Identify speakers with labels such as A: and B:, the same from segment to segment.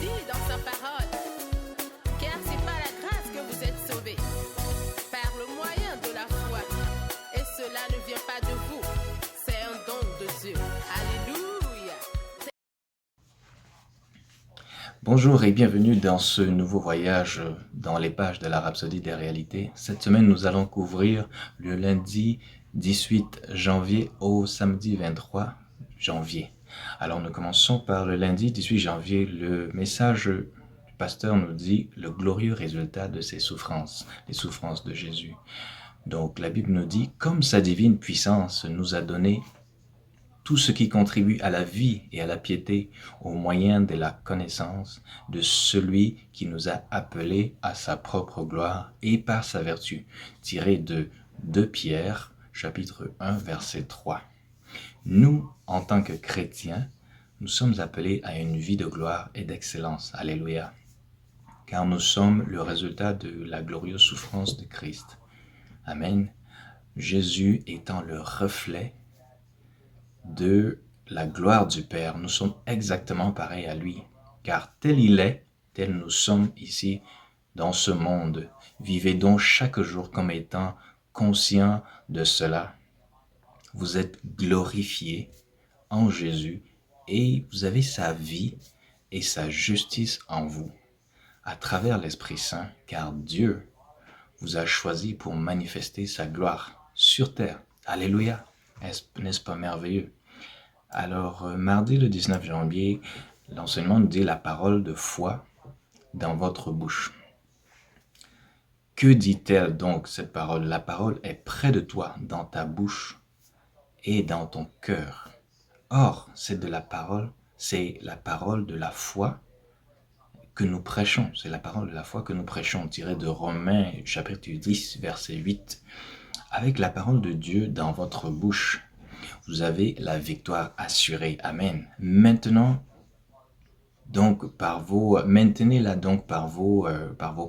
A: dit dans sa parole, car c'est par la grâce que vous êtes sauvés, par le moyen de la foi. Et cela ne vient pas de vous, c'est un don de Dieu. Alléluia.
B: Bonjour et bienvenue dans ce nouveau voyage dans les pages de la Rhapsodie des réalités. Cette semaine, nous allons couvrir le lundi 18 janvier au samedi 23 janvier. Alors, nous commençons par le lundi 18 janvier. Le message du pasteur nous dit le glorieux résultat de ses souffrances, les souffrances de Jésus. Donc, la Bible nous dit, comme sa divine puissance nous a donné tout ce qui contribue à la vie et à la piété au moyen de la connaissance de celui qui nous a appelés à sa propre gloire et par sa vertu, tiré de 2 Pierre, chapitre 1, verset 3. Nous, en tant que chrétiens, nous sommes appelés à une vie de gloire et d'excellence. Alléluia. Car nous sommes le résultat de la glorieuse souffrance de Christ. Amen. Jésus étant le reflet de la gloire du Père. Nous sommes exactement pareils à lui, car tel il est, tel nous sommes ici dans ce monde. Vivez donc chaque jour comme étant conscients de cela. Vous êtes glorifiés en Jésus et vous avez sa vie et sa justice en vous, à travers l'Esprit Saint, car Dieu vous a choisi pour manifester sa gloire sur terre. Alléluia! N'est-ce pas merveilleux? Alors, mardi le 19 janvier, l'enseignement nous dit la parole de foi dans votre bouche. Que dit-elle donc cette parole? La parole est près de toi, dans ta bouche et dans ton cœur. Or, c'est la parole de la foi que nous prêchons. C'est la parole de la foi que nous prêchons, tirée de Romains chapitre 10, verset 8. Avec la parole de Dieu dans votre bouche, vous avez la victoire assurée. Amen. Maintenant, donc maintenez-la donc par vos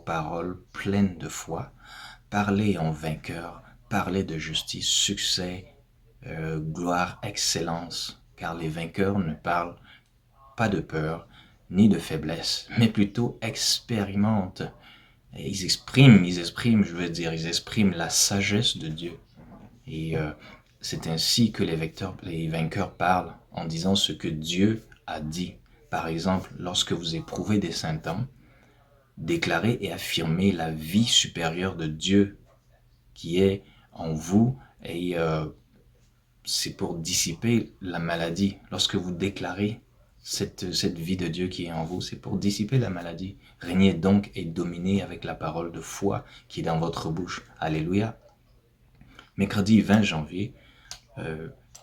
B: paroles pleines de foi. Parlez en vainqueur, parlez de justice, succès, gloire, excellence, car les vainqueurs ne parlent pas de peur ni de faiblesse, mais plutôt expérimentent. Et ils expriment la sagesse de Dieu. Et c'est ainsi que les vainqueurs parlent en disant ce que Dieu a dit. Par exemple, lorsque vous éprouvez des symptômes, déclarez et affirmez la vie supérieure de Dieu qui est en vous et c'est pour dissiper la maladie. Lorsque vous déclarez cette vie de Dieu qui est en vous, c'est pour dissiper la maladie. Régnez donc et dominez avec la parole de foi qui est dans votre bouche. Alléluia. Mercredi 20 janvier,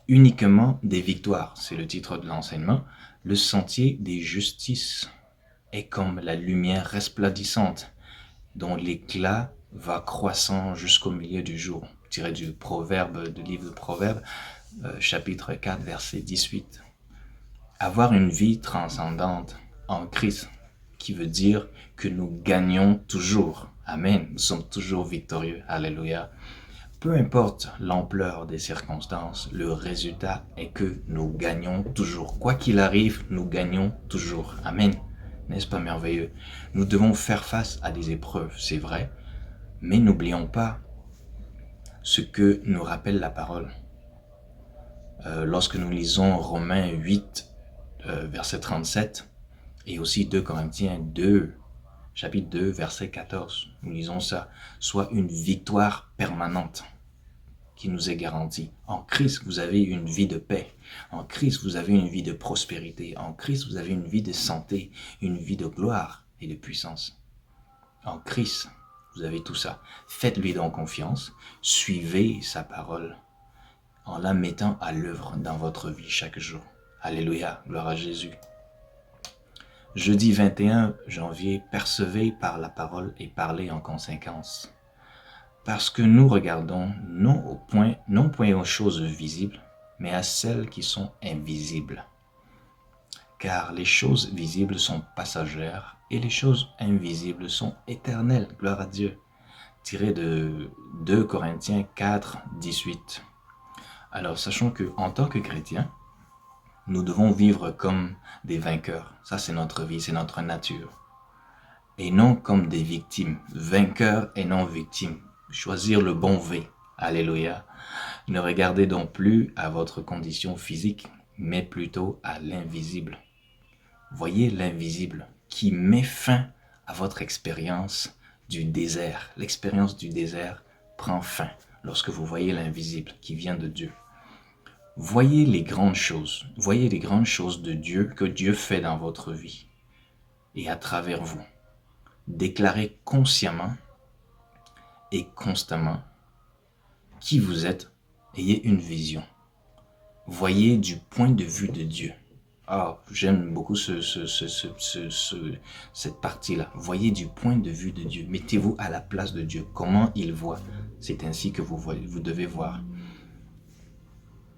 B: uniquement des victoires, c'est le titre de l'enseignement. Le sentier des justices est comme la lumière resplendissante dont l'éclat va croissant jusqu'au milieu du jour, tiré du livre de Proverbes, chapitre 4, verset 18. Avoir une vie transcendante en Christ, qui veut dire que nous gagnons toujours. Amen. Nous sommes toujours victorieux. Alléluia. Peu importe l'ampleur des circonstances, le résultat est que nous gagnons toujours. Quoi qu'il arrive, nous gagnons toujours. Amen. N'est-ce pas merveilleux? Nous devons faire face à des épreuves, c'est vrai, mais n'oublions pas ce que nous rappelle la parole. Lorsque nous lisons Romains 8, verset 37, et aussi 2 Corinthiens 2, chapitre 2, verset 14, nous lisons ça, soit une victoire permanente qui nous est garantie. En Christ, vous avez une vie de paix. En Christ, vous avez une vie de prospérité. En Christ, vous avez une vie de santé, une vie de gloire et de puissance. En Christ, vous avez tout ça. Faites-lui donc confiance. Suivez sa parole en la mettant à l'œuvre dans votre vie chaque jour. Alléluia, gloire à Jésus. Jeudi 21 janvier, percevez par la parole et parlez en conséquence. Parce que nous regardons non point aux choses visibles, mais à celles qui sont invisibles. Car les choses visibles sont passagères et les choses invisibles sont éternelles. Gloire à Dieu. Tiré de 2 Corinthiens 4, 18. Alors, sachons qu'en tant que chrétien, Nous devons vivre comme des vainqueurs. Ça, c'est notre vie, c'est notre nature. Et non comme des victimes. Vainqueurs et non victimes. Choisir le bon V. Alléluia. Ne regardez donc plus à votre condition physique, mais plutôt à l'invisible. Voyez l'invisible qui met fin à votre expérience du désert. L'expérience du désert prend fin lorsque vous voyez l'invisible qui vient de Dieu. Voyez les grandes choses de Dieu que Dieu fait dans votre vie et à travers vous. Déclarez consciemment et constamment qui vous êtes. Ayez une vision. Voyez du point de vue de Dieu. Ah, j'aime beaucoup cette partie-là. Voyez du point de vue de Dieu. Mettez-vous à la place de Dieu. Comment il voit. C'est ainsi que vous devez voir.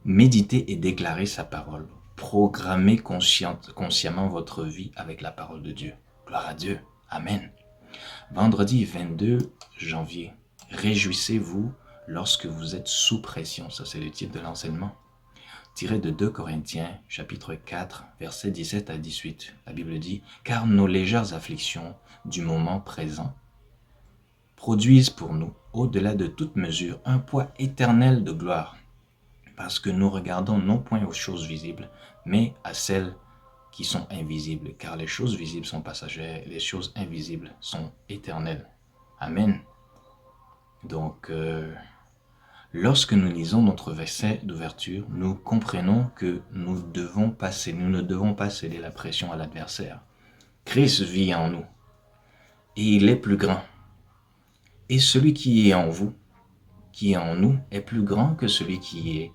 B: Méditez et déclarez sa parole. Programmez consciemment votre vie avec la parole de Dieu. Gloire à Dieu. Amen. Vendredi 22 janvier. Réjouissez-vous lorsque vous êtes sous pression. Ça, c'est le titre de l'enseignement. Tiré de 2 Corinthiens, chapitre 4, versets 17 à 18. La Bible dit « Car nos légères afflictions du moment présent produisent pour nous, au-delà de toute mesure, un poids éternel de gloire, parce que nous regardons non point aux choses visibles, mais à celles qui sont invisibles, car les choses visibles sont passagères, les choses invisibles sont éternelles. » Amen. Donc, lorsque nous lisons notre verset d'ouverture, nous comprenons que nous ne devons pas céder la pression à l'adversaire. Christ vit en nous et il est plus grand. Et celui qui est en vous, qui est en nous, est plus grand que celui qui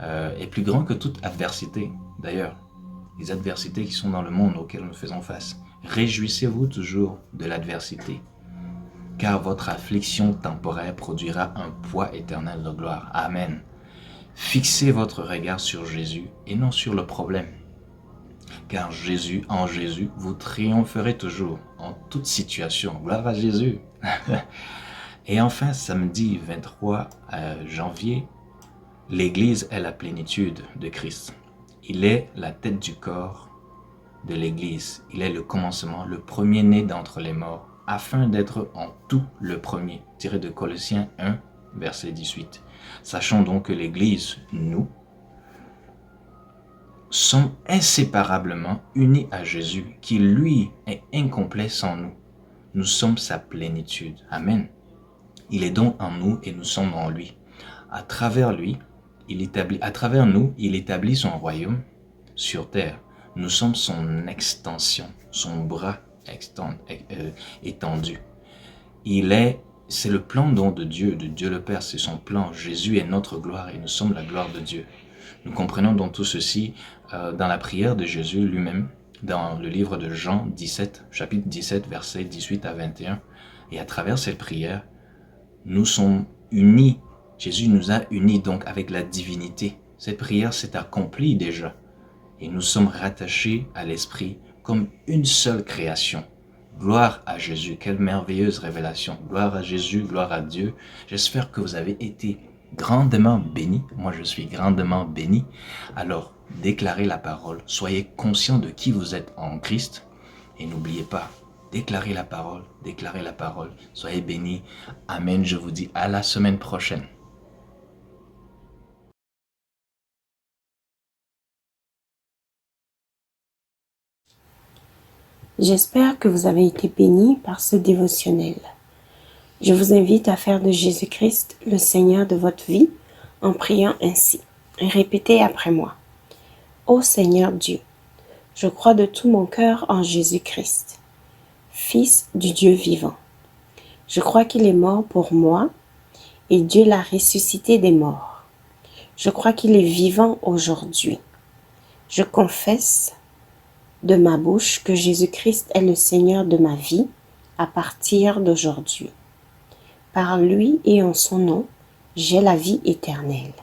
B: est plus grand que toute adversité. D'ailleurs, les adversités qui sont dans le monde auxquelles nous faisons face. Réjouissez-vous toujours de l'adversité, car votre affliction temporaire produira un poids éternel de gloire. Amen. Fixez votre regard sur Jésus et non sur le problème, car en Jésus, vous triompherez toujours en toute situation. Gloire à Jésus. Et enfin, samedi 23 janvier, l'Église est la plénitude de Christ. Il est la tête du corps de l'Église. Il est le commencement, le premier-né d'entre les morts, afin d'être en tout le premier. Tiré de Colossiens 1, verset 18. Sachons donc que l'Église, nous, sommes inséparablement unis à Jésus, qui lui est incomplet sans nous. Nous sommes sa plénitude. Amen. Il est donc en nous et nous sommes en lui. À travers nous, il établit son royaume sur terre. Nous sommes son extension, son bras étendu. C'est le plan de Dieu le Père, c'est son plan. Jésus est notre gloire et nous sommes la gloire de Dieu. Nous comprenons donc tout ceci dans la prière de Jésus lui-même, dans le livre de Jean 17, chapitre 17, versets 18 à 21. Et à travers cette prière, nous sommes unis. Jésus nous a unis donc avec la divinité. Cette prière s'est accomplie déjà. Et nous sommes rattachés à l'Esprit comme une seule création. Gloire à Jésus, quelle merveilleuse révélation. Gloire à Jésus, gloire à Dieu. J'espère que vous avez été grandement bénis. Moi, je suis grandement béni. Alors, déclarez la parole. Soyez conscients de qui vous êtes en Christ. Et n'oubliez pas, déclarez la parole, déclarez la parole. Soyez bénis. Amen. Je vous dis à la semaine prochaine.
C: J'espère que vous avez été bénis par ce dévotionnel. Je vous invite à faire de Jésus-Christ le Seigneur de votre vie en priant ainsi. Répétez après moi. Ô Seigneur Dieu, je crois de tout mon cœur en Jésus-Christ, Fils du Dieu vivant. Je crois qu'il est mort pour moi et Dieu l'a ressuscité des morts. Je crois qu'il est vivant aujourd'hui. Je confesse de ma bouche que Jésus-Christ est le Seigneur de ma vie à partir d'aujourd'hui. Par lui et en son nom, j'ai la vie éternelle.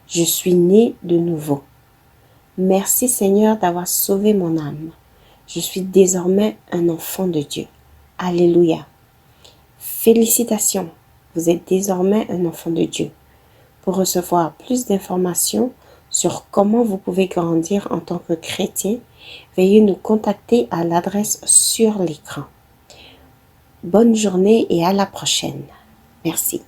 C: Je suis né de nouveau. Merci Seigneur d'avoir sauvé mon âme. Je suis désormais un enfant de Dieu. Alléluia. Félicitations, vous êtes désormais un enfant de Dieu. Pour recevoir plus d'informations sur comment vous pouvez grandir en tant que chrétien, veuillez nous contacter à l'adresse sur l'écran. Bonne journée et à la prochaine. Merci.